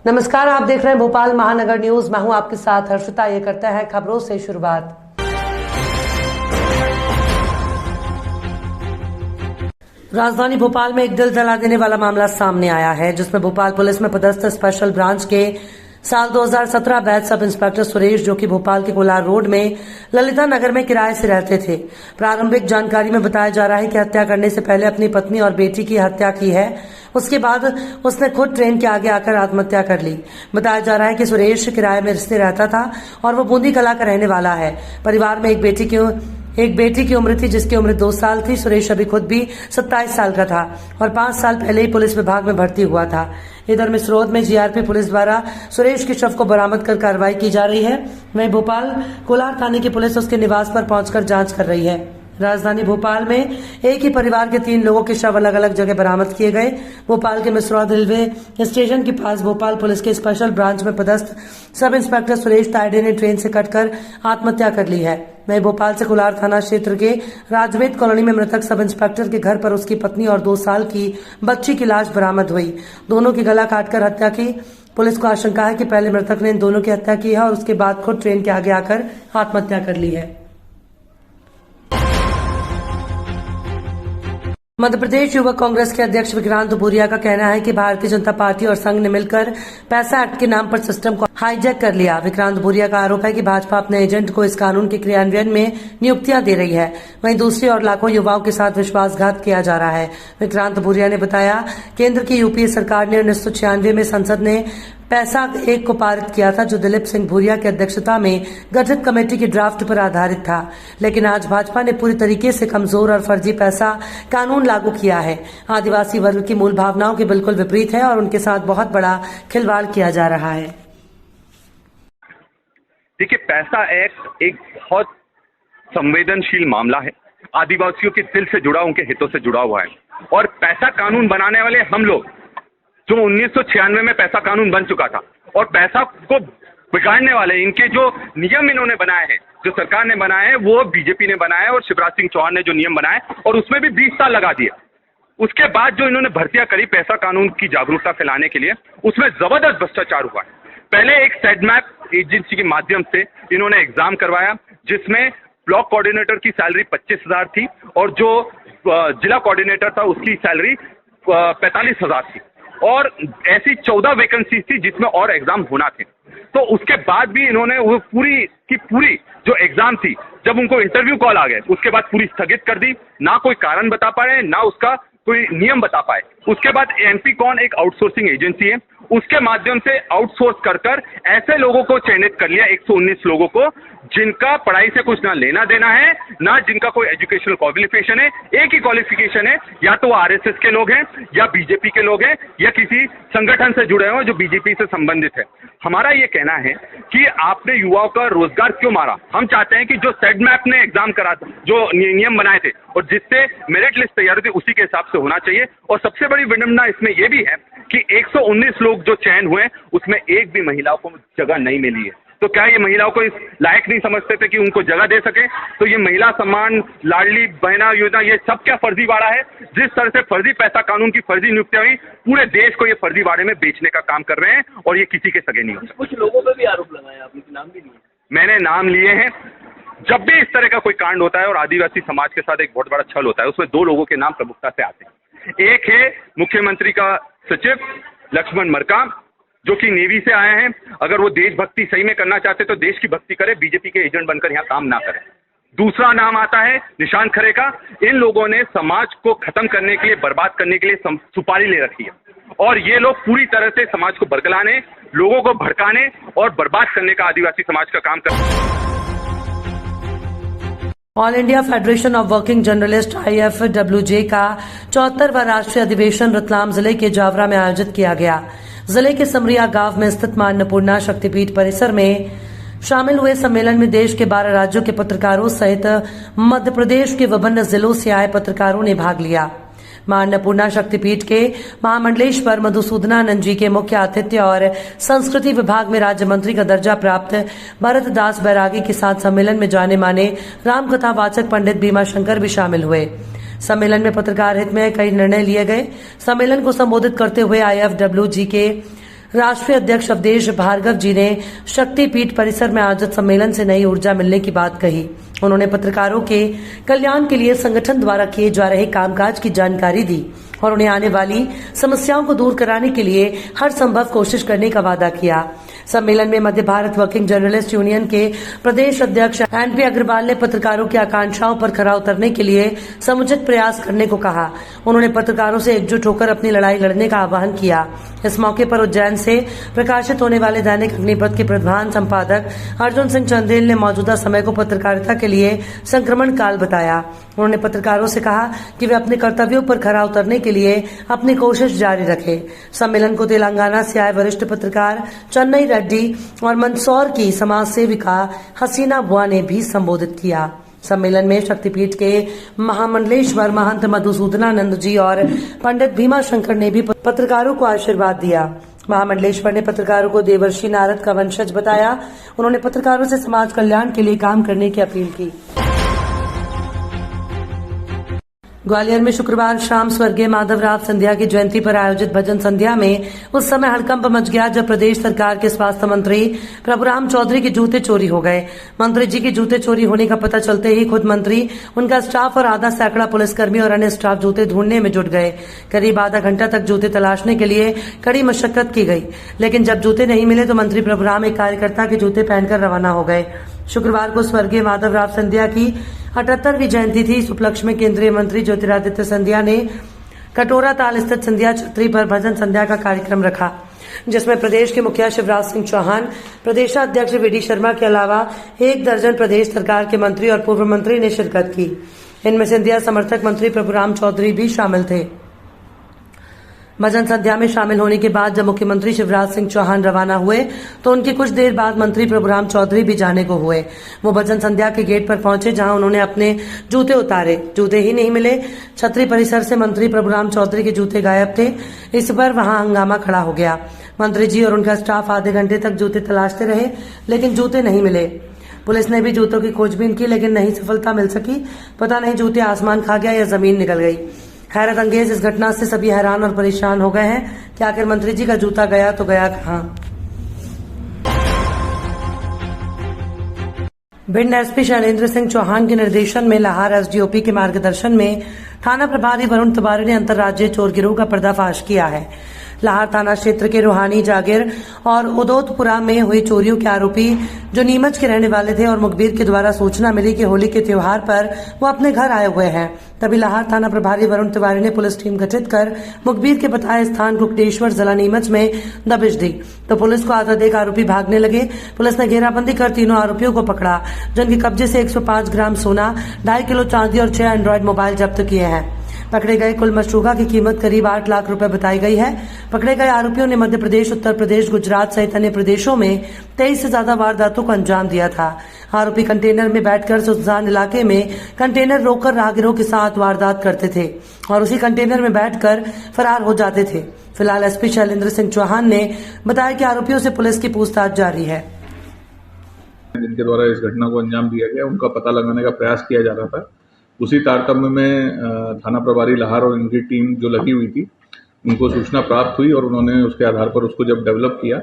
नमस्कार, आप देख रहे हैं भोपाल महानगर न्यूज। मैं हूं आपके साथ हर्षिता। ये करते हैं खबरों से शुरुआत। राजधानी भोपाल में एक दिल जला देने वाला मामला सामने आया है, जिसमें भोपाल पुलिस में पदस्थ स्पेशल ब्रांच के साल 2017 बैच सब इंस्पेक्टर सुरेश, जो कि भोपाल के कोलार रोड में ललिता नगर में किराए से रहते थे। प्रारंभिक जानकारी में बताया जा रहा है कि हत्या करने से पहले अपनी पत्नी और बेटी की हत्या की है। उसके बाद उसने खुद ट्रेन के आगे आकर आत्महत्या कर ली। बताया जा रहा है कि सुरेश किराए में रिश्ते रहता था और वो बूंदी कला का रहने वाला है। परिवार में एक बेटी की उम्र थी, जिसकी उम्र 2 साल थी। सुरेश अभी खुद भी 27 साल का था और 5 साल पहले ही पुलिस विभाग में भर्ती हुआ था। इधर मिसरोद में जीआरपी पुलिस द्वारा सुरेश के शव को बरामद कर कार्रवाई की जा रही है। वहीं भोपाल कोलार थाने की पुलिस उसके निवास पर पहुंचकर जांच कर रही है। राजधानी भोपाल में एक ही परिवार के 3 लोगों के शव अलग अलग जगह बरामद किए गए। भोपाल के मिसरौद रेलवे स्टेशन के पास भोपाल पुलिस के स्पेशल ब्रांच में पदस्थ सब इंस्पेक्टर सुरेश तायडे ने ट्रेन से कटकर आत्महत्या कर ली है। वहीं भोपाल से कोलार थाना क्षेत्र के राजवेद कॉलोनी में मृतक सब इंस्पेक्टर के घर पर उसकी पत्नी और 2 साल की बच्ची की लाश बरामद हुई। दोनों की गला काटकर हत्या की। पुलिस को आशंका है कि पहले मृतक ने इन दोनों की हत्या की है और उसके बाद खुद ट्रेन के आगे आकर आत्महत्या कर ली है। मध्य प्रदेश युवक कांग्रेस के अध्यक्ष विक्रांत भूरिया का कहना है कि भारतीय जनता पार्टी और संघ ने मिलकर पैसा एक्ट के नाम पर सिस्टम को हाईजैक कर लिया। विक्रांत भूरिया का आरोप है कि भाजपा अपने एजेंट को इस कानून के क्रियान्वयन में नियुक्तियां दे रही है, वहीं दूसरी ओर लाखों युवाओं के साथ विश्वासघात किया जा रहा है। विक्रांत भूरिया ने बताया, केंद्र की यूपीए सरकार ने 1996 में संसद ने पैसा एक को पारित किया था, जो दिलीप सिंह भूरिया की अध्यक्षता में गठित कमेटी की ड्राफ्ट पर आधारित था। लेकिन आज भाजपा ने पूरी तरीके से कमजोर और फर्जी पैसा कानून लागू किया है। आदिवासी वर्ग की मूल भावनाओं के बिल्कुल विपरीत है और उनके साथ बहुत बड़ा खिलवाड़ किया जा रहा है। देखिए, पैसा एक्ट एक बहुत संवेदनशील मामला है। आदिवासियों के दिल से जुड़ा, उनके हितों से जुड़ा हुआ है। और पैसा कानून बनाने वाले हम लोग, जो 1996 में पैसा कानून बन चुका था, और पैसा को बिगाड़ने वाले इनके जो नियम इन्होंने बनाए हैं, जो सरकार ने बनाए हैं, वो बीजेपी ने बनाए और शिवराज सिंह चौहान ने जो नियम बनाए, और उसमें भी 20 साल लगा दिए। उसके बाद जो इन्होंने भर्तियां करी पैसा कानून की जागरूकता फैलाने के लिए, उसमें जबरदस्त भ्रष्टाचार हुआ है। पहले एक सेडमैप एजेंसी के माध्यम से इन्होंने एग्जाम करवाया, जिसमें ब्लॉक कोऑर्डिनेटर की सैलरी 25,000 थी और जो जिला कोऑर्डिनेटर था उसकी सैलरी 45,000 थी, और ऐसी 14 वैकेंसी थी जिसमें और एग्जाम होना थे। तो उसके बाद भी इन्होंने वो पूरी की पूरी जो एग्जाम थी, जब उनको इंटरव्यू कॉल आ गए, उसके बाद पूरी स्थगित कर दी। ना कोई कारण बता पाए, ना उसका कोई नियम बता पाए। उसके बाद एमपी कौन एक आउटसोर्सिंग एजेंसी है, उसके माध्यम से आउटसोर्स कर ऐसे लोगों को चयनित कर लिया, 119 लोगों को, जिनका पढ़ाई से कुछ ना लेना देना है, ना जिनका कोई एजुकेशनल क्वालिफिकेशन है। एक ही क्वालिफिकेशन है, या तो आरएसएस के लोग हैं, या बीजेपी के लोग हैं, या किसी संगठन से जुड़े हो जो बीजेपी से संबंधित है। हमारा ये कहना है कि आपने युवाओं का रोजगार क्यों मारा। हम चाहते हैं कि जो सेडमैप ने एग्जाम करा, जो नियम बनाए थे और जिससे मेरिट लिस्ट तैयार हुई थी, उसी के हिसाब से होना चाहिए। और सबसे बड़ी विडंबना इसमें यह भी है कि 119 लोग जो चयन हुए, उसमें एक भी महिलाओं को जगह नहीं मिली है। तो क्या ये महिलाओं को इस लायक नहीं समझते थे कि उनको जगह दे सके? तो ये महिला सम्मान, लाडली बहना योजना, ये सब क्या फर्जीवाड़ा है? जिस तरह से फर्जी पैसा कानून की फर्जी नियुक्तियां हुई, पूरे देश को ये फर्जीवाड़े में बेचने का काम कर रहे हैं, और ये किसी के सगे नहीं हो सकते। कुछ लोगों पर भी आरोप लगाया, आपने नाम भी लिए। मैंने नाम लिए हैं। जब भी इस तरह का कोई कांड होता है और आदिवासी समाज के साथ एक बहुत बड़ा छल होता है, उसमें 2 लोगों के नाम प्रमुखता से आते हैं। एक है मुख्यमंत्री का सचिव लक्ष्मण मरकाम, जो कि नेवी से आए हैं। अगर वो देशभक्ति सही में करना चाहते तो देश की भक्ति करे, बीजेपी के एजेंट बनकर यहाँ काम ना करें। दूसरा नाम आता है निशांत खरे का। इन लोगों ने समाज को खत्म करने के लिए, बर्बाद करने के लिए सुपारी ले रखी है, और ये लोग पूरी तरह से समाज को बरगलाने, लोगों को भड़काने और बर्बाद करने का आदिवासी समाज का काम करते हैं। All India federation of working journalist IFWJ का 74वां राष्ट्रीय अधिवेशन रतलाम जिले के जावरा में आयोजित किया गया। जिले के समरिया गांव में स्थित मां अन्नपूर्णा शक्तिपीठ परिसर में शामिल हुए सम्मेलन में देश के 12 राज्यों के पत्रकारों सहित मध्य प्रदेश के विभिन्न जिलों से आए पत्रकारों ने भाग लिया। मां अन्नपूर्णा शक्तिपीठ के महामंडलेश्वर मधुसूदनानंद जी के मुख्य आतिथ्य और संस्कृति विभाग में राज्य मंत्री का दर्जा प्राप्त भरत दास बैरागी के साथ सम्मेलन में जाने माने रामकथा वाचक पंडित भीमा शंकर भी शामिल हुए। सम्मेलन में पत्रकार हित में कई निर्णय लिए गए। सम्मेलन को संबोधित करते हुए IFWJ के राष्ट्रीय अध्यक्ष अवधेश भार्गव जी ने शक्तिपीठ परिसर में आयोजित सम्मेलन से नई ऊर्जा मिलने की बात कही। उन्होंने पत्रकारों के कल्याण के लिए संगठन द्वारा किए जा रहे कामकाज की जानकारी दी और उन्हें आने वाली समस्याओं को दूर कराने के लिए हर संभव कोशिश करने का वादा किया। सम्मेलन में मध्य भारत वर्किंग जर्नलिस्ट यूनियन के प्रदेश अध्यक्ष एनपी अग्रवाल ने पत्रकारों की आकांक्षाओं पर खरा उतरने के लिए समुचित प्रयास करने को कहा। उन्होंने पत्रकारों से एकजुट होकर अपनी लड़ाई लड़ने का आह्वान किया। इस मौके पर उज्जैन से प्रकाशित होने वाले दैनिक अग्निपथ के प्रधान संपादक अर्जुन सिंह चंदेल ने मौजूदा समय को पत्रकारिता के लिए संक्रमण काल बताया। उन्होंने पत्रकारों से कहा कि वे अपने कर्तव्यों पर खरा उतरने के लिए अपनी कोशिश जारी रखें। सम्मेलन को तेलंगाना से आए वरिष्ठ पत्रकार चन्नई रेड्डी और मंदसौर की समाज सेविका हसीना बुआ ने भी संबोधित किया। सम्मेलन में शक्तिपीठ के महामंडलेश्वर महंत मधुसूदनानंद जी और पंडित भीमा शंकर ने भी पत्रकारों को आशीर्वाद दिया। महामंडलेश्वर ने पत्रकारों को देवर्षि नारद का वंशज बताया। उन्होंने पत्रकारों से समाज कल्याण के लिए काम करने की अपील की। ग्वालियर में शुक्रवार शाम स्वर्गीय माधवराव सिंधिया की जयंती पर आयोजित भजन संध्या में उस समय हड़कंप मच गया जब प्रदेश सरकार के स्वास्थ्य मंत्री प्रभुराम चौधरी के जूते चोरी हो गए। मंत्री जी के जूते चोरी होने का पता चलते ही खुद मंत्री, उनका स्टाफ और आधा सैकड़ा पुलिसकर्मी और अन्य स्टाफ जूते ढूंढने में जुट गए। करीब आधा घंटा तक जूते तलाशने के लिए कड़ी मशक्कत की गई, लेकिन जब जूते नहीं मिले तो मंत्री प्रभुराम एक कार्यकर्ता के जूते पहनकर रवाना हो गए। शुक्रवार को स्वर्गीय माधवराव सिंधिया की 78वीं जयंती थी। इस उपलक्ष्य में केंद्रीय मंत्री ज्योतिरादित्य सिंधिया ने कटोरा ताल स्थित सिंधिया छतरी पर भजन संध्या का कार्यक्रम रखा, जिसमें प्रदेश के मुखिया शिवराज सिंह चौहान, प्रदेशाध्यक्ष वीडी शर्मा के अलावा 1 दर्जन प्रदेश सरकार के मंत्री और पूर्व मंत्री ने शिरकत की। इनमें सिंधिया समर्थक मंत्री प्रभुराम चौधरी भी शामिल थे। भजन संध्या में शामिल होने के बाद जब मुख्यमंत्री शिवराज सिंह चौहान रवाना हुए तो उनकी कुछ देर बाद मंत्री प्रभुराम चौधरी भी जाने को हुए। वो भजन संध्या के गेट पर पहुंचे, जहां उन्होंने अपने जूते उतारे। जूते ही नहीं मिले। छतरी परिसर से मंत्री प्रभुराम चौधरी के जूते गायब थे। इस पर वहां हंगामा खड़ा हो गया। मंत्री जी और उनका स्टाफ आधे घंटे तक जूते तलाशते रहे, लेकिन जूते नहीं मिले। पुलिस ने भी जूतों की खोजबीन की, लेकिन नहीं सफलता मिल सकी। पता नहीं जूते आसमान खा गया या जमीन निकल गई। हैरत अंगेज इस घटना से सभी हैरान और परेशान हो गए हैं कि आखिर मंत्री जी का जूता गया तो गया कहां। भिंड एसपी शैलेंद्र सिंह चौहान के निर्देशन में लाहार एसडीओपी के मार्गदर्शन में थाना प्रभारी वरुण तिवारी ने अंतर्राज्यीय चोर गिरोह का पर्दाफाश किया है। लाहार थाना क्षेत्र के रूहानी जागीर और उदौतपुरा में हुई चोरियों के आरोपी जो नीमच के रहने वाले थे और मुखबिर के द्वारा सूचना मिली कि होली के त्योहार पर वो अपने घर आए हुए हैं, तभी लाहार थाना प्रभारी वरुण तिवारी ने पुलिस टीम गठित कर मुखबिर के बताए स्थान कुकटेश्वर जिला नीमच में दबिश दी तो पुलिस को आधा देख आरोपी भागने लगे। पुलिस ने घेराबंदी कर तीनों आरोपियों को पकड़ा, जिनके कब्जे से 105 ग्राम सोना, 2.5 किलो चांदी और 6 एंड्रॉइड मोबाइल जब्त किए हैं। पकड़े गए कुल मशरूका की कीमत करीब 8 लाख रुपए बताई गई है। पकड़े गए आरोपियों ने मध्य प्रदेश, उत्तर प्रदेश, गुजरात सहित अन्य प्रदेशों में 23 से ज्यादा वारदातों को अंजाम दिया था। आरोपी कंटेनर में बैठकर सुल्तान इलाके में कंटेनर रोककर राहगीरों के साथ वारदात करते थे और उसी कंटेनर में बैठकर फरार हो जाते थे। फिलहाल एसपी शैलेंद्र सिंह चौहान ने बताया कि आरोपियों से पुलिस की पूछताछ जारी है। जिनके द्वारा इस घटना को अंजाम दिया गया, उनका पता लगाने का प्रयास किया जा रहा था। उसी तारतम्य में थाना प्रभारी लाहार और इनकी टीम जो लगी हुई थी, उनको सूचना प्राप्त हुई और उन्होंने उसके आधार पर उसको जब डेवलप किया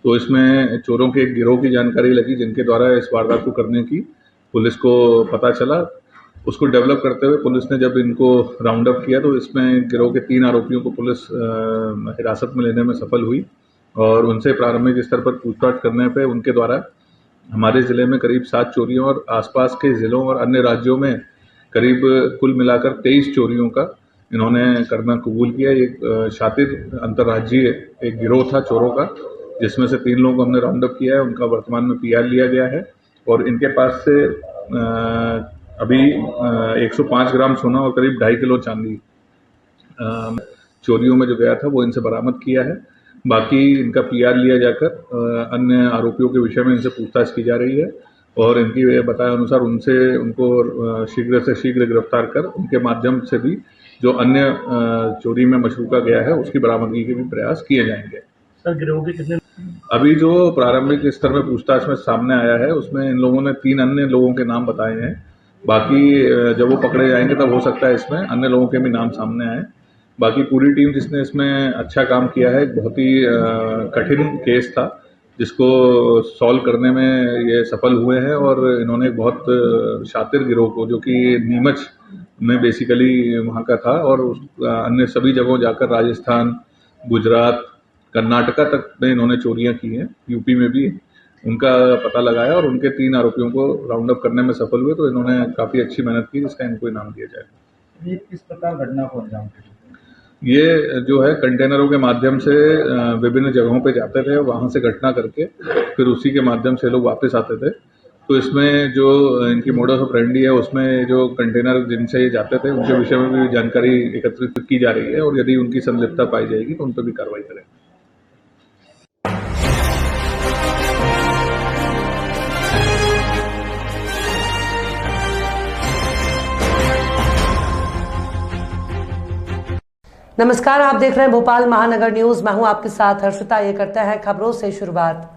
तो इसमें चोरों के एक गिरोह की जानकारी लगी, जिनके द्वारा इस वारदात को करने की पुलिस को पता चला। उसको डेवलप करते हुए पुलिस ने जब इनको राउंड अप किया तो इसमें गिरोह के 3 आरोपियों को पुलिस हिरासत में लेने में सफल हुई और उनसे प्रारंभिक स्तर पर पूछताछ करने पर उनके द्वारा हमारे ज़िले में करीब 7 चोरियों और आसपास के ज़िलों और अन्य राज्यों में करीब कुल मिलाकर 23 चोरियों का इन्होंने करना कबूल किया। एक शातिर अंतर्राज्यीय एक गिरोह था चोरों का, जिसमें से 3 लोगों को हमने राउंड अप किया है। उनका वर्तमान में पीआर लिया गया है और इनके पास से अभी 105 ग्राम सोना और करीब 2.5 किलो चांदी चोरियों में जो गया था वो इनसे बरामद किया है। बाकी इनका पीआर लिया जाकर अन्य आरोपियों के विषय में इनसे पूछताछ की जा रही है और इनकी बताए अनुसार उनको शीघ्र से शीघ्र गिरफ्तार कर उनके माध्यम से भी जो अन्य चोरी में मशरूका गया है उसकी बरामदगी के भी प्रयास किए जाएंगे। सर, गिरोह के कितने अभी जो प्रारंभिक स्तर में पूछताछ में सामने आया है उसमें इन लोगों ने 3 अन्य लोगों के नाम बताए हैं। बाकी जब वो पकड़े जाएंगे तब हो सकता है इसमें अन्य लोगों के भी नाम सामने आए। बाकी पूरी टीम जिसने इसमें अच्छा काम किया है। एक बहुत ही कठिन केस था जिसको सॉल्व करने में ये सफल हुए हैं और इन्होंने एक बहुत शातिर गिरोह को, जो कि नीमच में बेसिकली वहाँ का था और अन्य सभी जगहों जाकर राजस्थान, गुजरात, कर्नाटका तक में इन्होंने चोरियां की हैं, यूपी में भी उनका पता लगाया और उनके 3 आरोपियों को राउंड अप करने में सफल हुए। तो इन्होंने काफ़ी अच्छी मेहनत की, जिसका इनको इनाम दिया जाएगा। ये किस प्रकार घटना को अंजाम दिया? ये जो है कंटेनरों के माध्यम से विभिन्न जगहों पे जाते थे, वहाँ से घटना करके फिर उसी के माध्यम से लोग वापस आते थे। तो इसमें जो इनकी मोडस ऑपरेंडी है, उसमें जो कंटेनर जिनसे ये जाते थे उनके विषय में भी जानकारी एकत्रित की जा रही है और यदि उनकी संलिप्तता पाई जाएगी तो उन पर भी कार्रवाई करेंगे। नमस्कार, आप देख रहे हैं भोपाल महानगर न्यूज। मैं हूं आपके साथ हर्षिता। ये करते हैं खबरों से शुरुआत।